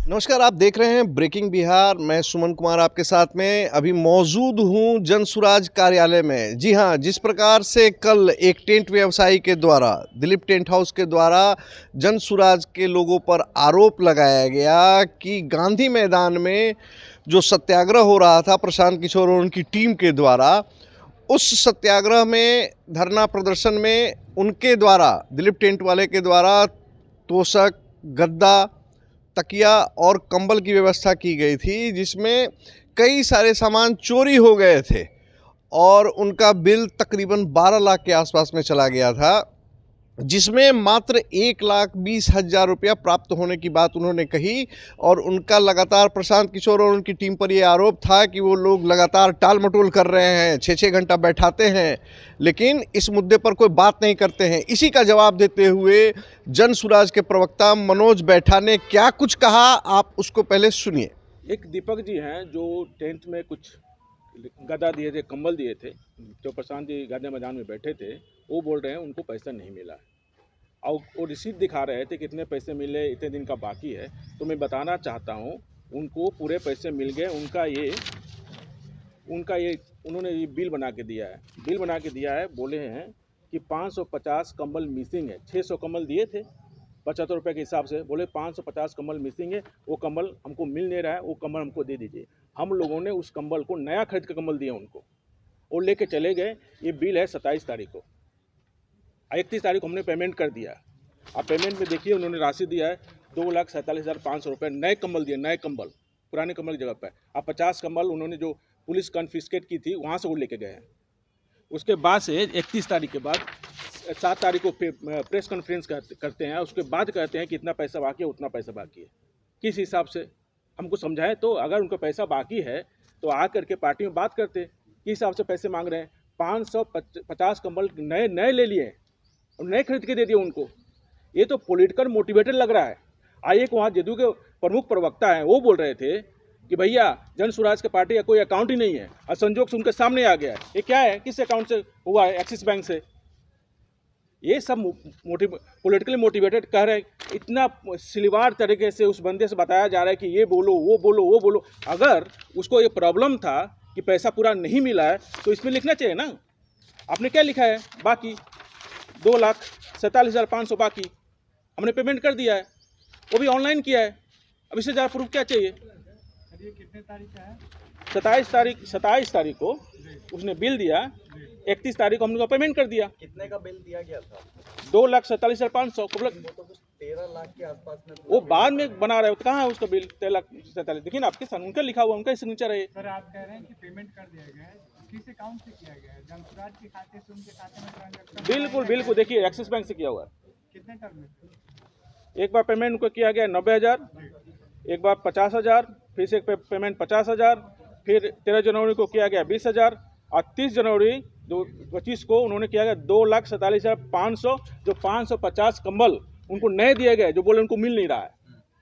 नमस्कार, आप देख रहे हैं ब्रेकिंग बिहार। मैं सुमन कुमार आपके साथ में अभी मौजूद हूं जनसुराज कार्यालय में। जी हां, जिस प्रकार से कल एक टेंट व्यवसायी के द्वारा, दिलीप टेंट हाउस के द्वारा जनसुराज के लोगों पर आरोप लगाया गया कि गांधी मैदान में जो सत्याग्रह हो रहा था प्रशांत किशोर और उनकी टीम के द्वारा, उस सत्याग्रह में, धरना प्रदर्शन में उनके द्वारा, दिलीप टेंट वाले के द्वारा तोशक, गद्दा, तकिया और कंबल की व्यवस्था की गई थी, जिसमें कई सारे सामान चोरी हो गए थे और उनका बिल तकरीबन 12 लाख के आसपास में चला गया था, जिसमें मात्र 1,20,000 रुपया प्राप्त होने की बात उन्होंने कही। और उनका लगातार प्रशांत किशोर और उनकी टीम पर यह आरोप था कि वो लोग लगातार टाल मटोल कर रहे हैं, 6-6 घंटा बैठाते हैं, लेकिन इस मुद्दे पर कोई बात नहीं करते हैं। इसी का जवाब देते हुए जनसुराज के प्रवक्ता मनोज बैठा ने क्या कुछ कहा, आप उसको पहले सुनिए। एक दीपक जी हैं जो टेंट में कुछ गदा दिए थे, कंबल दिए थे, जो प्रशांत जी गांधी मैदान में बैठे थे, वो बोल रहे हैं उनको पैसा नहीं मिला और वो रिसीट दिखा रहे थे कितने पैसे मिले, इतने दिन का बाकी है। तो मैं बताना चाहता हूँ उनको पूरे पैसे मिल गए। उनका ये उन्होंने ये बिल बना के दिया है। बोले हैं कि 550 कंबल मिसिंग है। 600 कंबल दिए थे 75 रुपये के हिसाब से, बोले 550 कंबल मिसिंग है, वो कंबल हमको मिल नहीं रहा है, वो कंबल हमको दे दीजिए। हम लोगों ने उस कंबल को नया खरीद के कंबल दिया उनको, वो लेके चले गए। ये बिल है 27 तारीख को, 31 तारीख को हमने पेमेंट कर दिया। आप पेमेंट में देखिए उन्होंने राशि दिया है 2,47,500 रुपये। नए कंबल दिए, नए कंबल, पुराने कंबल की जगह पर। अब 50 कंबल उन्होंने जो पुलिस कन्फिस्केट की थी वहाँ से वो लेके गए हैं। उसके बाद से 31 तारीख के बाद 7 तारीख को प्रेस कॉन्फ्रेंस करते हैं। उसके बाद कहते हैं कि इतना पैसा बाकी है, उतना पैसा बाकी है। किस हिसाब से हमको समझाएं तो। अगर उनको पैसा बाकी है तो आ करके पार्टी में बात करते, किस हिसाब से पैसे मांग रहे हैं। 550 कंबल नए ले लिए और नए खरीद के दे दिए उनको। ये तो पॉलिटिकल मोटिवेटेड लग रहा है। आइए वहाँ जदयू के प्रमुख प्रवक्ता हैं, वो बोल रहे थे कि भैया जनसुराज के पार्टी का कोई अकाउंट ही नहीं है, और संजोग से उनके सामने आ गया है। ये क्या है, किस अकाउंट से हुआ है? एक्सिस बैंक से। ये सब पॉलिटिकली मोटिवेटेड कह रहे हैं। इतना सिलवार तरीके से उस बंदे से बताया जा रहा है कि ये बोलो, वो बोलो, वो बोलो। अगर उसको ये प्रॉब्लम था कि पैसा पूरा नहीं मिला है तो इसमें लिखना चाहिए ना। आपने क्या लिखा है? बाकी 2,47,500 बाकी, हमने पेमेंट कर दिया है, वो भी ऑनलाइन किया है। अब इससे ज़्यादा प्रूफ क्या चाहिए? कितने तारीख का है? 27 तारीख को उसने बिल दिया, 31 तारीख को हमने को पेमेंट कर दिया। कितने का बिल दिया गया था? 2,47,500। वो तो कुछ 13 लाख के आसपास में। वो बाद में बना रहे हो तो कहाँ है उसका बिल? 13,47,000। देखिए ना, आपके सामने उनका लिखा हुआ, उनका सिग्नेचर है। सर आप कह रहे हैं कि पेमेंट कर दिया गया है, किस अकाउंट से किया गया है? जनसुराज के खाते से उनके खाते में ट्रांजैक्शन? बिल्कुल बिल्कुल, देखिए एक्सिस बैंक से किया हुआ है। कितने टर्म में? एक बार पेमेंट उनको किया गया 90,000, एक बार 50,000, फिर से एक पेमेंट 50,000, फिर 13 जनवरी को किया गया 20,000, और 30 जनवरी 2025 को उन्होंने किया गया 2,47,500। जो 550 कंबल उनको नए दिए गए, जो बोले उनको मिल नहीं रहा है।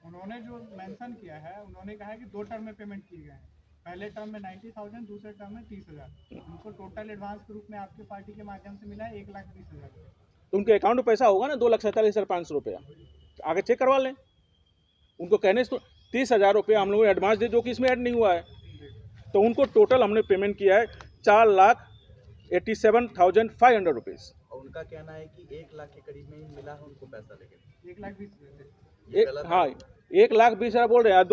उन्होंने जो मेंशन किया है, उन्होंने कहा है कि 2 टर्म में पेमेंट किए गए हैं। पहले टर्म में 90,000, दूसरे टर्म में 30,000। उनको टोटल एडवांस के रूप में आपके पार्टी के माध्यम से मिला है 1,20,000। तो उनके अकाउंट में पैसा होगा ना 2,47,500 रुपया, आगे चेक करवा लें। उनको कहने से 30,000 रुपया हम लोगों ने एडवांस दे, जो कि इसमें ऐड नहीं हुआ है। तो उनको टोटल हमने पेमेंट किया है 4,87,500 रुपीज़। और उनका कहना है कि 1 लाख के करीब में ही मिला है उनको पैसा, लेकिन 1,20,000। हाँ, 1,20,000 बोल रहे हैं।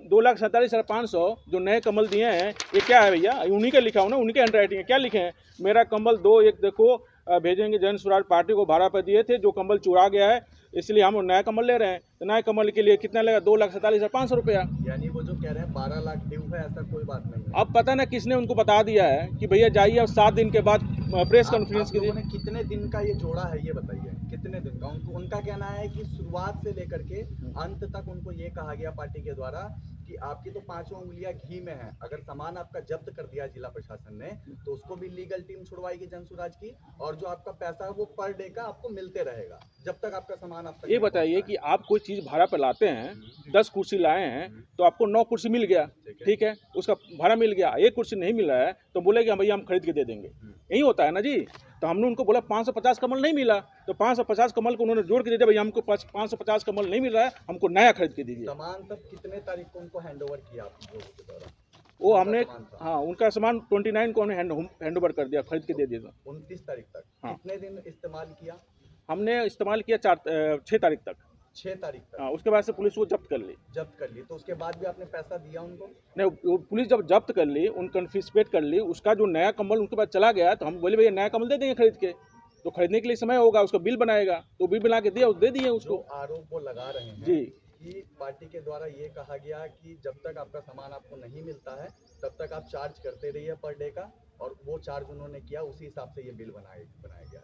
2,47,500 जो नए कंबल दिए हैं, ये क्या है भैया? उन्हीं का लिखा हो ना, उन्हीं के हैंड राइटिंग है। क्या लिखे हैं? मेरा कंबल 2 एक देखो भेजेंगे, जनसुराज पार्टी को भाड़ा पर दिए थे, जो कंबल चुरा गया है, इसलिए हम नया कंबल ले रहे हैं। तो नए कंबल के लिए कितना लगेगा? 2,47,500 रुपया। यानी वो जो कह रहे हैं 12 लाख ड्यू है, ऐसा कोई बात नहीं है। अब पता ना किसने उनको बता दिया है कि भैया जाइए, अब 7 दिन के बाद प्रेस कॉन्फ्रेंस आप कीजिए। लोगों ने कितने दिन का ये जोड़ा है, ये बताइए कितने दिन का? उनका कहना है कि शुरुआत से लेकर के अंत तक उनको ये कहा गया पार्टी के द्वारा कि आपकी तो 5 उंगलियां घी में है। अगर सामान आपका जब्त कर दिया जिला प्रशासन ने, तो उसको भी लीगल टीम छुड़वाएगी जनसुराज की, और जो आपका पैसा है वो पर डे का आपको मिलते रहेगा जब तक आपका सामान आप तक। ये बताइए कि आप कोई चीज़ भाड़ा पर लाते हैं, 10 कुर्सी लाए हैं, तो आपको 9 कुर्सी मिल गया, ठीक है, उसका भाड़ा मिल गया। 1 कुर्सी नहीं मिला है तो बोले कि भैया हम खरीद के दे देंगे। यही होता है ना जी। तो हमने उनको बोला 550 कमल नहीं मिला, तो 550 कमल को उन्होंने जोड़ के दे दिया, भैया हमको 550 कमल नहीं मिल रहा है, हमको नया खरीद के दीजिए। सामान सब कितने तारीख को उनको हैंड ओवर किया आप लोगों के द्वारा? वो उनका हमने सामान था। हाँ उनका सामान 29 को हमने हैंड ओवर कर दिया, खरीद के दे दिया। 29 तारीख तक। हाँ। कितने दिन इस्तेमाल किया? हमने इस्तेमाल किया 6 तारीख तक। 6 तारीख तक हाँ, उसके बाद से पुलिस वो जब्त कर ली। जब्त कर ली। तो उसके बाद भी आपने पैसा दिया उनको? नहीं, वो पुलिस जब जब्त कर ली, उन कन्फिस्केट कर ली, उसका जो नया कम्बल उनके पास चला गया, तो हम बोले भैया नया कम्बल दे देंगे खरीद के। तो खरीदने के लिए समय होगा, उसका बिल बनाएगा, तो बिल बना के दिया, दे दिए जो उसको। आरोप वो लगा रहे हैं जी कि पार्टी के द्वारा ये कहा गया कि जब तक आपका सामान आपको नहीं मिलता है तब तक आप चार्ज करते रहिए पर डे का, और वो चार्ज उन्होंने किया, उसी हिसाब से ये बिल बनाया गया।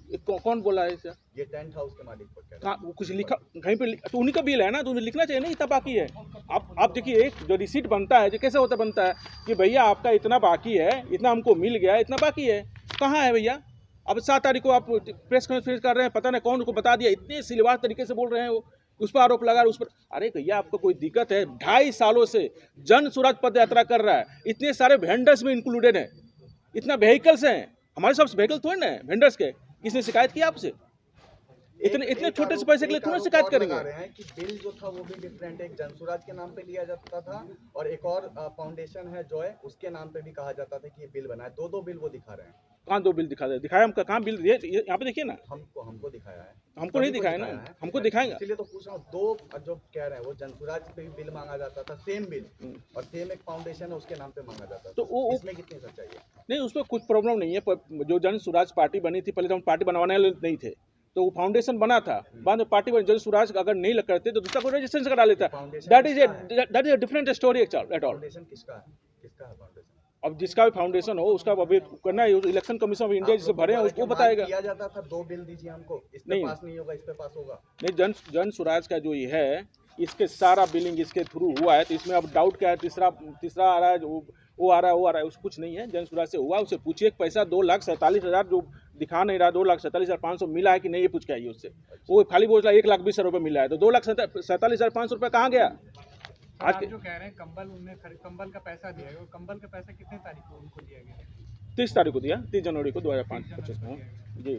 ये कौन बोला है इसे? ये टेंट हाउस के मालिक पर कह रहे कहाँ कुछ लिखा कहीं पे तो उन्हीं का बिल है ना, तो उन्हें लिखना चाहिए ना इतना बाकी है। आप देखिए, एक जो रिसीट बनता है, जो कैसे होता बनता है कि भैया आपका इतना बाकी है, इतना हमको मिल गया, इतना बाकी है, कहाँ है भैया? अब 7 तारीख को आप प्रेस कॉन्फ्रेंस कर रहे हैं, पता नहीं कौन को बता दिया, इतने सिलवार तरीके से बोल रहे हैं वो, उस पर आरोप लगा, उस पर। अरे भैया आपको कोई दिक्कत है? 2.5 सालों से जन स्वराज पद यात्रा कर रहा है, इतने सारे वेंडर्स में इंक्लूडेड हैं, इतना व्हीकल्स हैं, हमारे सब व्हीकल थोड़े ना वेंडर्स के। किसने शिकायत की आपसे? इतने छोटे से पैसे के लिए थोड़ा शिकायत करेंगे? रहे हैं कि बिल जो था वो भी डिफरेंट है, एक जनसुराज के नाम पे लिया जाता था और एक और फाउंडेशन है जॉय, उसके नाम पे भी कहा जाता था कि ये बिल बना है। दो बिल वो दिखा रहे हैं। कहाँ 2 बिल दिखाया हमका? कहाँ बिल दिए? यहाँ पे देखिए ना। हमको दिखाया है। हमको नहीं दिखाया ना, हमको दिखाएंगे। इसलिए तो पूछ रहा हूँ, 2 जो कह रहे हैं वो जनसुराज पे भी बिल मांगा जाता था, सेम बिल, और सेम एक फाउंडेशन है उसके नाम पे मांगा जाता था। तो वो इसमें कितनी सच्चाई है? नहीं, उसमें कुछ प्रॉब्लम नहीं है। जो जन स्वराज पार्टी बनी थी, पहले तो हम पार्टी बनवाने वाले नहीं थे, तो वो फाउंडेशन बना था, बाद में पार्टी बनी। जन स्वराज अगर नहीं करते तो दूसरा कोई रजिस्ट्रेशन करा लेता। That is a different story at all. Foundation किसका है फाउंडेशन? अब जिसका भी फाउंडेशन हो उसका अभी करना है, इलेक्शन कमीशन ऑफ इंडिया जिसे भरे हैं उसको बताएगा। किया जाता था 2 बिल दीजिए हमको, इस पे नहीं। पास नहीं होगा, इस पे पास होगा। नहीं, जन स्वराज का जो ये है, इसके सारा बिलिंग इसके थ्रू हुआ है, तो इसमें अब डाउट क्या है? तीसरा आ रहा है, वो आ रहा है, उसको कुछ नहीं है। जन स्वराज से हुआ, उससे पूछिए। पैसा 2,47,000 जो दिखा नहीं रहा, 2,47,500 मिला है कि नहीं, ये पूछ के आइए उससे। वो खाली बोल रहा है 1,20,000 रुपये मिला है, तो 2,47,500 रुपये कहाँ गया? आज जो कह रहे हैं कंबल उन्हें कंबल का पैसा दिया गया, कंबल का पैसा कितने तारीख को उनको दिया गया? 30 तारीख को दिया, 30 जनवरी को 2025 को। जी।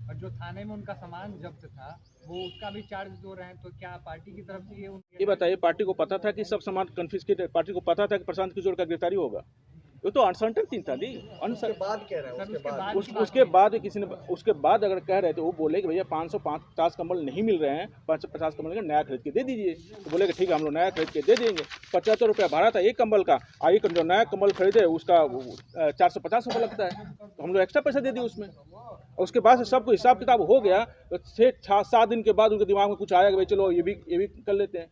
और जो थाने में उनका सामान जब्त था वो उसका भी चार्ज दो रहे हैं, तो क्या पार्टी की तरफ से ये बताइए, पार्टी को पता था कि सब सामान कन्फिस्केटेड? पार्टी को पता था कि प्रशांत किशोर का गिरफ्तारी होगा? वो तो अनसर्टेन था जी। उसके बाद कह रहे हैं, उसके बाद किसी ने, उसके बाद अगर कह रहे थे, वो बोले कि भैया 550 कंबल नहीं मिल रहे हैं, 550 कंबल का नया खरीद के दे दीजिए। तो बोले कि ठीक है, हम लोग नया खरीद के दे देंगे। 75 रुपया भाड़ा था एक कंबल का, एक जो नया कंबल खरीदे उसका 450 रुपये लगता है, तो हम लोग एक्स्ट्रा पैसा दे दिए उसमें। और उसके बाद से सबको हिसाब किताब हो गया, तो 6-7 दिन के बाद उनके दिमाग में कुछ आया कि भाई चलो ये भी कर लेते हैं।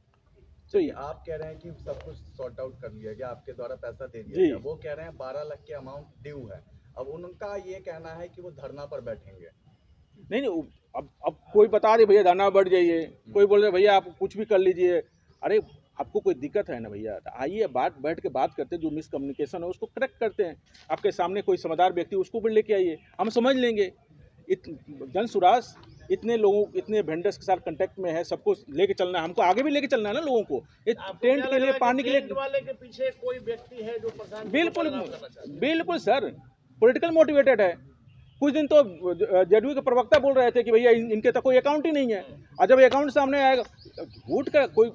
तो आप कह रहे हैं कि सब कुछ सॉर्ट आउट कर लिया गया, आपके द्वारा पैसा दे दिया गया। वो कह रहे हैं 12 लाख के अमाउंट ड्यू है। अब उनका ये कहना है कि वो धरना पर बैठेंगे। नहीं, अब कोई बता दे भैया धरना बढ़ जाइए, कोई बोल रहे भैया आप कुछ भी कर लीजिए। अरे आपको कोई दिक्कत है ना भैया, तो आइए बैठ के बात करते हैं, जो मिसकम्युनिकेशन है उसको करेक्ट करते हैं। आपके सामने कोई समझदार व्यक्ति उसको भी लेके आइए, हम समझ लेंगे। जन स्वराज इतने लोगों, इतने वेंडर्स के साथ कांटेक्ट में है, सबको लेके चलना है, हमको आगे भी लेके चलना है ना लोगों को। टेंट के लिए, पानी के लिए, वाले के पीछे कोई व्यक्ति है जो प्रशांत? बिल्कुल सर, पॉलिटिकल मोटिवेटेड है। कुछ दिन तो जेडीयू के प्रवक्ता बोल रहे थे कि भैया इनके तो कोई अकाउंट ही नहीं है, और जब अकाउंट सामने आएगा, वोट का कोई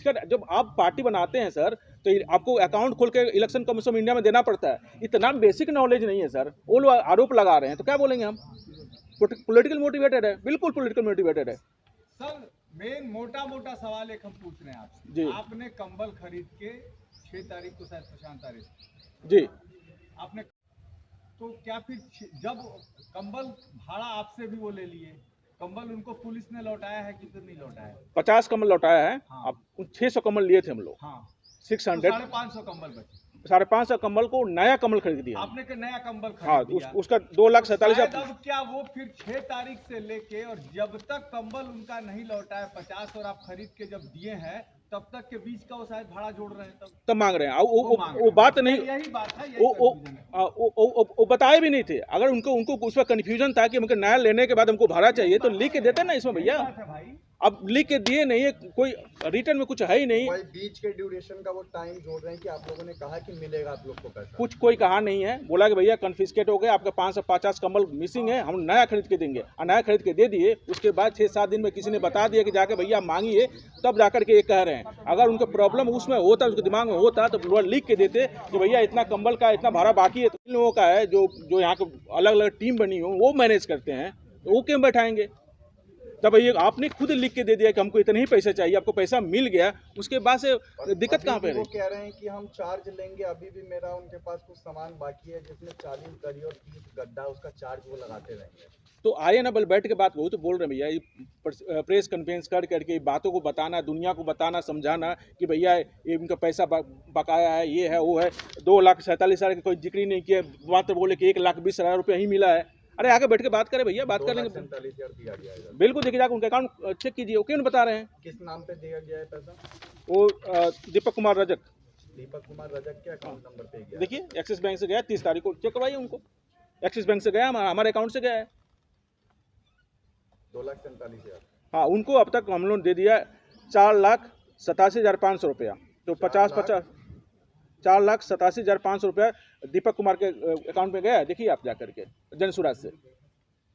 जब आप पार्टी बनाते हैं सर, तो आपको अकाउंट खोल के इलेक्शन कमीशन ऑफ इंडिया में देना पड़ता है। इतना बेसिक नॉलेज नहीं है सर, वो लोग आरोप लगा रहे हैं, तो क्या बोलेंगे हम? पॉलिटिकल मोटिवेटेड है, बिल्कुल पॉलिटिकल मोटिवेटेड है। सर मेन मोटा सवाल एक हम पूछ रहे हैं आपसे। जी। आपने कंबल खरीद के 6 तारीख को, शायद प्रशांत तारीख जी, आपने, तो क्या फिर जब कंबल भाड़ा आपसे भी वो ले लिए, कंबल उनको पुलिस ने लौटाया है कि फिर नहीं लौटाया? 50 कमल लौटाया है। हाँ। अब 600 कमल लिए थे हम लोग। हाँ, 600 550 कंबल बचे। 550 कमल को नया कमल खरीद दिया। आपने के नया कंबल खरीद हाँ, दिया। उसका 2,47,000। शायद अब क्या वो फिर 6 तारीख से लेके और जब तक कंबल उनका नहीं लौटा है 50 और आप खरीद के जब दिए हैं तब तक के बीच का वो शायद भाड़ा जोड़ रहे हैं, तब मांग रहे हैं। वो बात नहीं, यही बात है, यही confusion है। वो बताए भी नहीं थे। अगर उनको उस पर कन्फ्यूजन था कि हमको नया लेने के बाद हमको भाड़ा चाहिए, तो लिख के देते ना इसमें भैया। बात है भाई। अब लिख के दिए नहीं है, कोई रिटर्न में कुछ है ही नहीं। भाई बीच के ड्यूरेशन का वो टाइम जोड़ रहे हैं कि आप लोगों ने कहा कि मिलेगा आप लोग को पैसा। कुछ कोई कहा नहीं है, बोला कि भैया कन्फिस्केट हो गया, आपका 550 कंबल मिसिंग है, हम नया खरीद के देंगे, और नया खरीद के दे दिए। उसके बाद 6-7 दिन में किसी ने बता दिया कि जाके भैया मांगिए, तब जाकर के ये कह रहे हैं। अगर उनका प्रॉब्लम उसमें होता, उसके दिमाग में होता, तो लिख के देते कि भैया इतना कंबल का इतना भाड़ा बाकी है। तो इन लोगों का है जो यहाँ के अलग अलग टीम बनी हो, वो मैनेज करते हैं, तो वो क्यों बैठाएंगे? तब ये आपने खुद लिख के दे दिया कि हमको इतने ही पैसे चाहिए, आपको पैसा मिल गया, उसके बाद से दिक्कत कहाँ पे वो रही? कह रहे हैं कि हम चार्ज लेंगे, अभी भी मेरा उनके पास कुछ सामान बाकी है जिसमें 40 दरी और 30 गड्ढा, उसका चार्ज वो लगाते रहेंगे। तो आए ना बल बैठ के बात, वो तो बोल रहे हैं भैया, ये प्रेस कॉन्फ्रेंस कर करके बातों को बताना, दुनिया को बताना, समझाना कि भैया ये इनका पैसा बकाया है, ये है वो है। 2,47,000 का कोई जिक्र ही नहीं किया, मात्र बोले कि 1,20,000 रुपया ही मिला है। अरे आके बैठ के बात करें भैया, बात कर लेंगे। 2,47,000 दिया गया है। बिल्कुल, देखिए जाकर उनका अकाउंट चेक कीजिए, वो क्यों नहीं बता रहे हैं? किस नाम पे दिया गया है पैसा? वो दीपक कुमार रजक, दीपक कुमार रजक के अकाउंट नंबर पे गया है। देखिए एक्सिस बैंक से गया 30 तारीख को, चेक करवाइए उनको। एक्सिस बैंक से गया, हमारे अकाउंट से गया है। 2,47,000। हाँ, उनको अब तक हम लोग दे दिया 4,87,500 रुपया। तो 50-50 4,87,500 रुपया दीपक कुमार के अकाउंट में गया है। देखिए आप जाकर के जनसुराज से।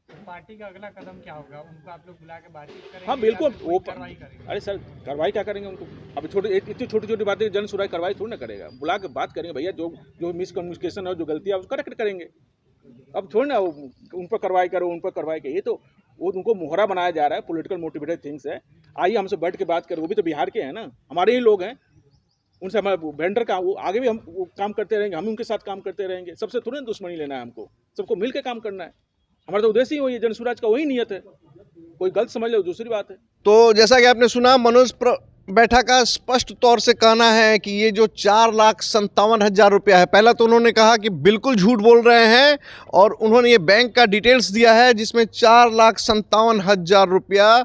पार्टी का अगला कदम क्या होगा? उनको आप लोग बुला के बातचीत करेंगे? हाँ बिल्कुल, या फिर कोई वो कार्रवाई करेंगे? अरे सर, कार्रवाई क्या करेंगे उनको? अब इतनी छोटी छोटी बातें जनसुराज कार्रवाई थोड़ी ना करेगा। बुला के बात करेंगे भैया, जो मिसकम्युनिकेशन है, जो गलती है, उसको करेक्ट करेंगे। अब थोड़ी ना उन पर कार्रवाई करो, उन पर कार्रवाई करिए। तो वो उनको मोहरा बनाया जा रहा है, पॉलिटिकल मोटिवेटेड थिंग्स है। आइए हमसे बैठ के बात करें, वो भी तो बिहार के हैं ना, हमारे ही लोग हैं। उनसे हमारा वेंडर का वो आगे भी हम वो काम करते रहेंगे, हम उनके साथ काम करते रहेंगे। सबसे थोड़ी ना दुश्मनी लेना है हमको, सबको मिल के काम करना है। हमारा तो उद्देश्य ही वही है, जनसुराज का वही नियत है। कोई गलत समझ ले दूसरी बात है। तो जैसा कि आपने सुना, मनोज बैठा का स्पष्ट तौर से कहना है कि ये जो 4,57,000 रुपया है, पहला तो उन्होंने कहा कि बिल्कुल झूठ बोल रहे हैं, और उन्होंने ये बैंक का डिटेल्स दिया है जिसमें 4,57,000 रुपया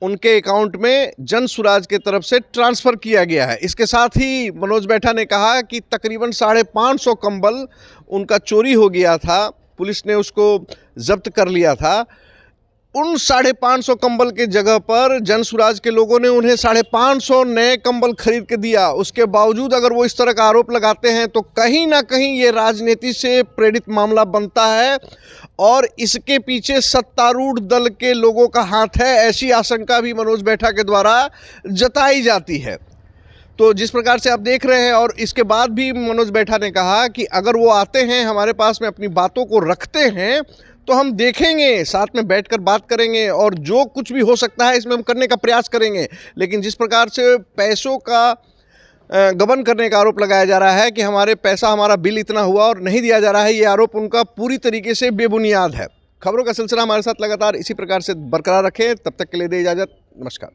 उनके अकाउंट में जनसुराज के तरफ से ट्रांसफ़र किया गया है। इसके साथ ही मनोज बैठा ने कहा कि तकरीबन 550 कंबल उनका चोरी हो गया था, पुलिस ने उसको जब्त कर लिया था। उन 550 कंबल के जगह पर जनसुराज के लोगों ने उन्हें 550 नए कंबल खरीद के दिया। उसके बावजूद अगर वो इस तरह का आरोप लगाते हैं तो कहीं ना कहीं ये राजनीति से प्रेरित मामला बनता है, और इसके पीछे सत्तारूढ़ दल के लोगों का हाथ है, ऐसी आशंका भी मनोज बैठा के द्वारा जताई जाती है। तो जिस प्रकार से आप देख रहे हैं, और इसके बाद भी मनोज बैठा ने कहा कि अगर वो आते हैं हमारे पास में, अपनी बातों को रखते हैं, तो हम देखेंगे, साथ में बैठकर बात करेंगे, और जो कुछ भी हो सकता है इसमें हम करने का प्रयास करेंगे। लेकिन जिस प्रकार से पैसों का गबन करने का आरोप लगाया जा रहा है कि हमारा बिल इतना हुआ और नहीं दिया जा रहा है, ये आरोप उनका पूरी तरीके से बेबुनियाद है। खबरों का सिलसिला हमारे साथ लगातार इसी प्रकार से बरकरार रखें। तब तक के लिए दे इजाज़त, नमस्कार।